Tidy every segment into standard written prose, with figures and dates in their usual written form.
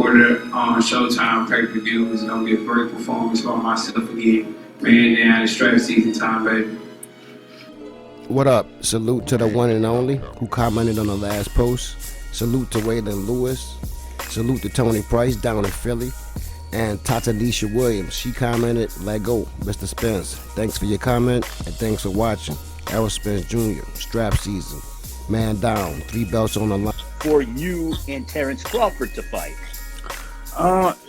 Porter on Showtime pay-per-view. It's going to be a great performance for myself again. Man down, it's strap season time, baby. What up? Salute to the one and only who commented on the last post. Salute to Waylon Lewis. Salute to Tony Price down in Philly. And Tatanisha Williams, she commented, "Let go, Mr. Spence. Thanks for your comment and thanks for watching. Errol Spence Jr., strap season. Man down, 3 belts on the line." For you and Terrence Crawford to fight?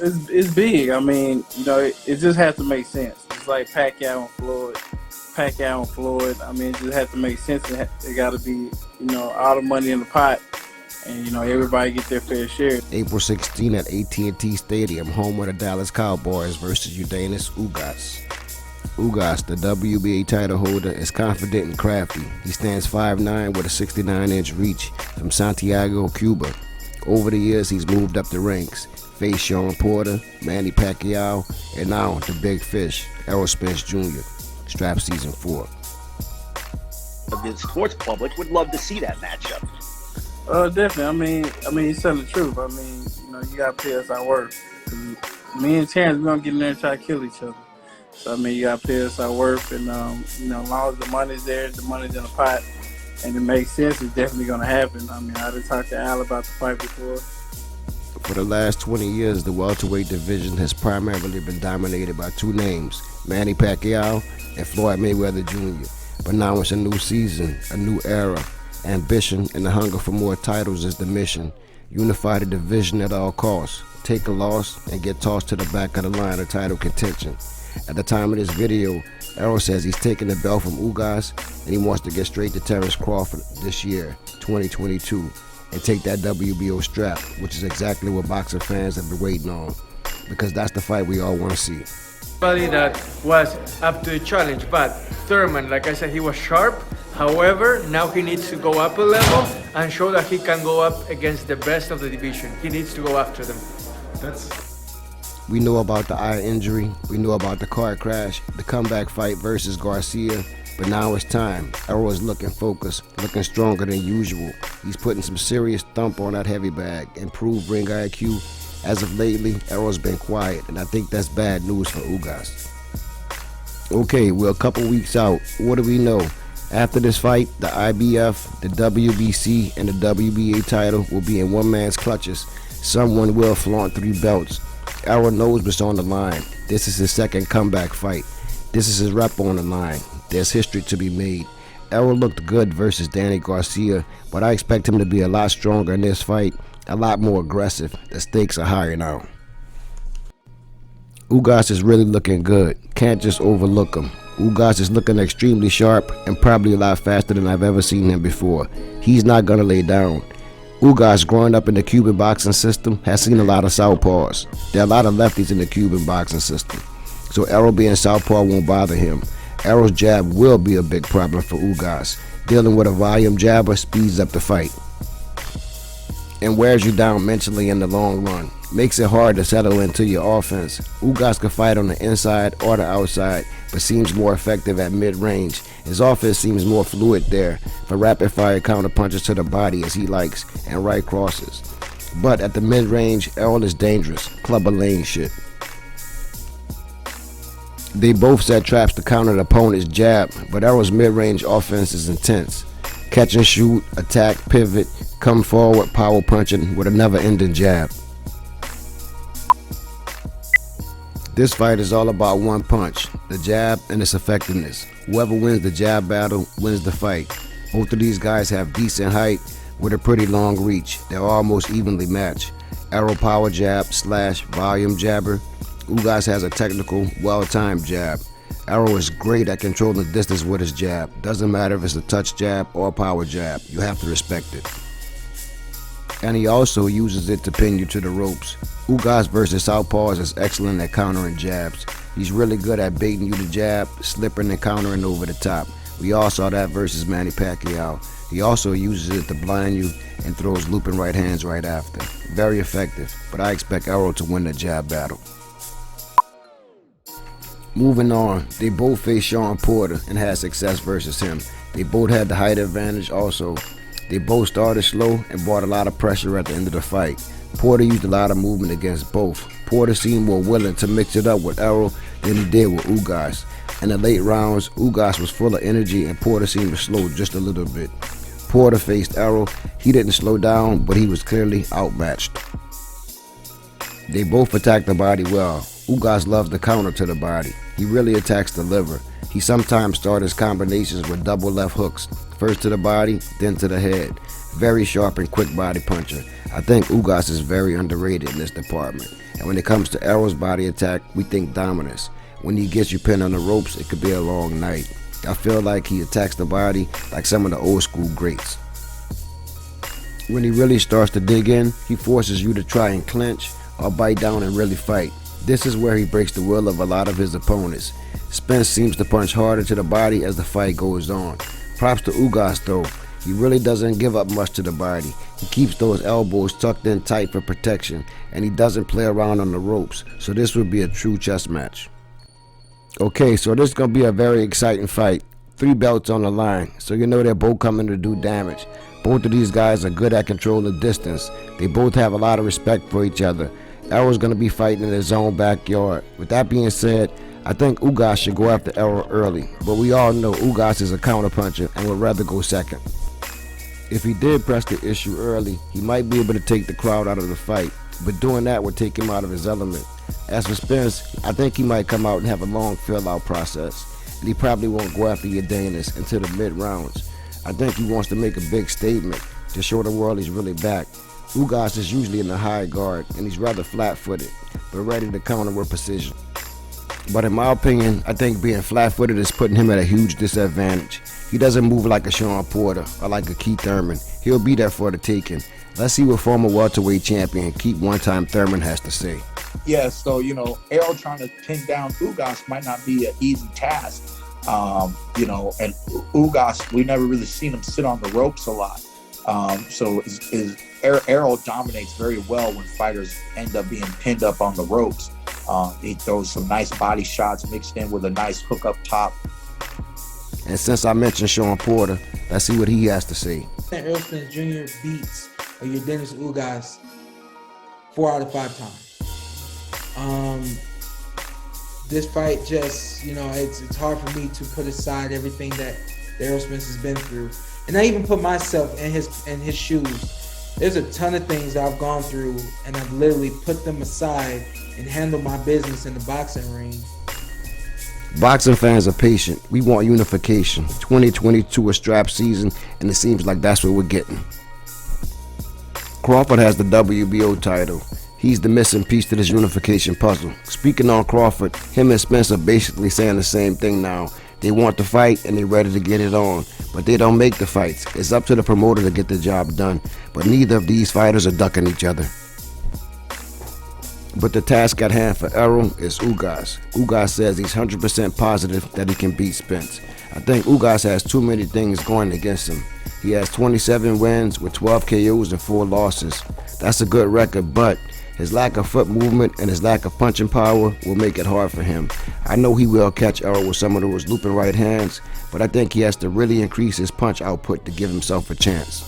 It's big. I mean, you know, it just has to make sense. It's like Pacquiao and Floyd. I mean, it just has to make sense. It got to be, you know, all the money in the pot. And, you know, everybody get their fair share. April 16 at AT&T Stadium, home of the Dallas Cowboys versus Yordenis Ugas. Ugas, the WBA title holder, is confident and crafty. He stands 5'9" with a 69-inch reach from Santiago, Cuba. Over the years, he's moved up the ranks. Faced Shawn Porter, Manny Pacquiao, and now the big fish, Errol Spence Jr. Strap season 4. The sports public would love to see that matchup. Definitely. I mean, he's telling the truth. I mean, you know, you gotta pay us our worth. Me and Terrence, we're gonna get in there and try to kill each other. So I mean, you gotta pay us our worth, and you know, as long as the money's there, the money's in the pot, and it makes sense, it's definitely gonna happen. I mean, I done talked to Al about the fight before. For the last 20 years, the welterweight division has primarily been dominated by 2 names, Manny Pacquiao and Floyd Mayweather Jr. But now it's a new season, a new era. Ambition and the hunger for more titles is the mission. Unify the division at all costs. Take a loss and get tossed to the back of the line of title contention. At the time of this video, Errol says he's taking the belt from Ugas and he wants to get straight to Terrence Crawford this year, 2022, and take that WBO strap, which is exactly what boxing fans have been waiting on, because that's the fight we all want to see. That was up to the challenge, but Thurman, like I said, he was sharp. However, now he needs to go up a level and show that he can go up against the best of the division. He needs to go after them. We know about the eye injury, we know about the car crash, the comeback fight versus Garcia, but now it's time. Errol is looking focused, looking stronger than usual. He's putting some serious thump on that heavy bag, improved ring IQ. As of lately, Errol's been quiet, and I think that's bad news for Ugas. Okay, we're a couple weeks out. What do we know? After this fight, the IBF, the WBC, and the WBA title will be in one man's clutches. Someone will flaunt 3 belts. Errol knows what's on the line. This is his second comeback fight. This is his rep on the line. There's history to be made. Errol looked good versus Danny Garcia, but I expect him to be a lot stronger in this fight, a lot more aggressive. The stakes are higher now. Ugas is really looking good. Can't just overlook him. Ugas is looking extremely sharp and probably a lot faster than I've ever seen him before. He's not gonna lay down. Ugas, growing up in the Cuban boxing system, has seen a lot of southpaws. There are a lot of lefties in the Cuban boxing system, so Errol being southpaw won't bother him. Errol's jab will be a big problem for Ugas. Dealing with a volume jabber speeds up the fight and wears you down mentally in the long run. Makes it hard to settle into your offense. Ugas can fight on the inside or the outside, but seems more effective at mid-range. His offense seems more fluid there for rapid-fire counter punches to the body as he likes and right crosses. But at the mid-range, Errol is dangerous, clubber lane shit. They both set traps to counter the opponent's jab, but Errol's mid-range offense is intense. Catch and shoot, attack, pivot, come forward, power punching with a never-ending jab. This fight is all about one punch, the jab and its effectiveness. Whoever wins the jab battle wins the fight. Both of these guys have decent height with a pretty long reach. They're almost evenly matched. Errol power jab / volume jabber. Ugas has a technical, well-timed jab. Errol is great at controlling distance with his jab. Doesn't matter if it's a touch jab or a power jab. You have to respect it. And he also uses it to pin you to the ropes. Ugas versus southpaws is excellent at countering jabs. He's really good at baiting you to jab, slipping and countering over the top. We all saw that versus Manny Pacquiao. He also uses it to blind you and throws looping right hands right after. Very effective, but I expect Errol to win the jab battle. Moving on, they both faced Shawn Porter and had success versus him. They both had the height advantage also. They both started slow and brought a lot of pressure at the end of the fight. Porter used a lot of movement against both. Porter seemed more willing to mix it up with Errol than he did with Ugas. In the late rounds, Ugas was full of energy and Porter seemed to slow just a little bit. Porter faced Errol. He didn't slow down, but he was clearly outmatched. They both attacked the body well. Ugas loves the counter to the body. He really attacks the liver. He sometimes starts his combinations with double left hooks, first to the body, then to the head. Very sharp and quick body puncher. I think Ugas is very underrated in this department. And when it comes to Errol's body attack, we think dominance. When he gets you pinned on the ropes, it could be a long night. I feel like he attacks the body like some of the old school greats. When he really starts to dig in, he forces you to try and clinch or bite down and really fight. This is where he breaks the will of a lot of his opponents. Spence seems to punch harder to the body as the fight goes on. Props to Ugas though. He really doesn't give up much to the body. He keeps those elbows tucked in tight for protection, and he doesn't play around on the ropes, so this would be a true chess match. Okay, so this is going to be a very exciting fight. 3 belts on the line, so you know they're both coming to do damage. Both of these guys are good at controlling distance. They both have a lot of respect for each other. Errol's going to be fighting in his own backyard. With that being said, I think Ugas should go after Errol early, but we all know Ugas is a counterpuncher and would rather go second. If he did press the issue early, he might be able to take the crowd out of the fight, but doing that would take him out of his element. As for Spence, I think he might come out and have a long fill-out process, and he probably won't go after Yordenis until the mid-rounds. I think he wants to make a big statement to show the world he's really back. Ugas is usually in the high guard, and he's rather flat-footed, but ready to counter with precision. But in my opinion, I think being flat-footed is putting him at a huge disadvantage. He doesn't move like a Sean Porter or like a Keith Thurman. He'll be there for the taking. Let's see what former welterweight champion Keith one-time Thurman has to say. Yeah, so, Errol trying to pin down Ugas might not be an easy task. And Ugas, we never really seen him sit on the ropes a lot. So Errol dominates very well when fighters end up being pinned up on the ropes. He throws some nice body shots mixed in with a nice hook up top. And since I mentioned Sean Porter, let's see what he has to say. Errol Spence Jr. beats Yordenis Ugas 4 out of 5 times. This fight just, it's hard for me to put aside everything that Errol Spence has been through. And I even put myself in his shoes. There's a ton of things that I've gone through, and I've literally put them aside and handled my business in the boxing ring. Boxing fans are patient. We want unification. 2022 is strap season, and it seems like that's what we're getting. Crawford has the WBO title. He's the missing piece to this unification puzzle. Speaking on Crawford, him and Spence are basically saying the same thing now. They want to fight and they're ready to get it on, but they don't make the fights. It's up to the promoter to get the job done, but neither of these fighters are ducking each other. But the task at hand for Errol is Ugas. Ugas says he's 100% positive that he can beat Spence. I think Ugas has too many things going against him. He has 27 wins with 12 KOs and 4 losses. That's a good record, but his lack of foot movement and his lack of punching power will make it hard for him. I know he will catch Errol with some of those looping right hands, but I think he has to really increase his punch output to give himself a chance.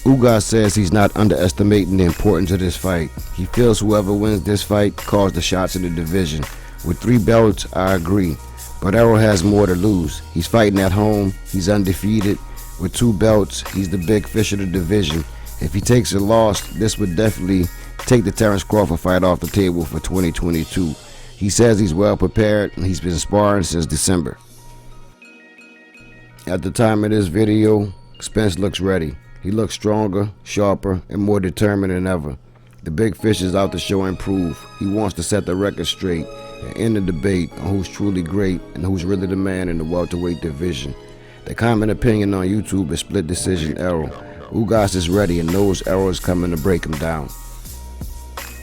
Ugas says he's not underestimating the importance of this fight. He feels whoever wins this fight calls the shots in the division. With 3 belts, I agree, but Errol has more to lose. He's fighting at home, he's undefeated. With 2 belts, he's the big fish of the division. If he takes a loss, this would definitely take the Terrence Crawford fight off the table for 2022. He says he's well prepared and he's been sparring since December. At the time of this video, Spence looks ready. He looks stronger, sharper, and more determined than ever. The big fish is out to show and prove. He wants to set the record straight and end the debate on who's truly great and who's really the man in the welterweight division. The common opinion on YouTube is split decision Errol. Ugas is ready and knows Errol is coming to break him down.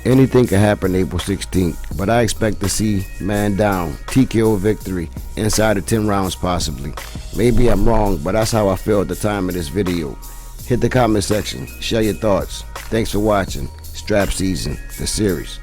Anything can happen April 16th, but I expect to see man down, TKO victory, inside of 10 rounds possibly. Maybe I'm wrong, but that's how I feel at the time of this video. Hit the comment section, share your thoughts. Thanks for watching Strap Season, the series.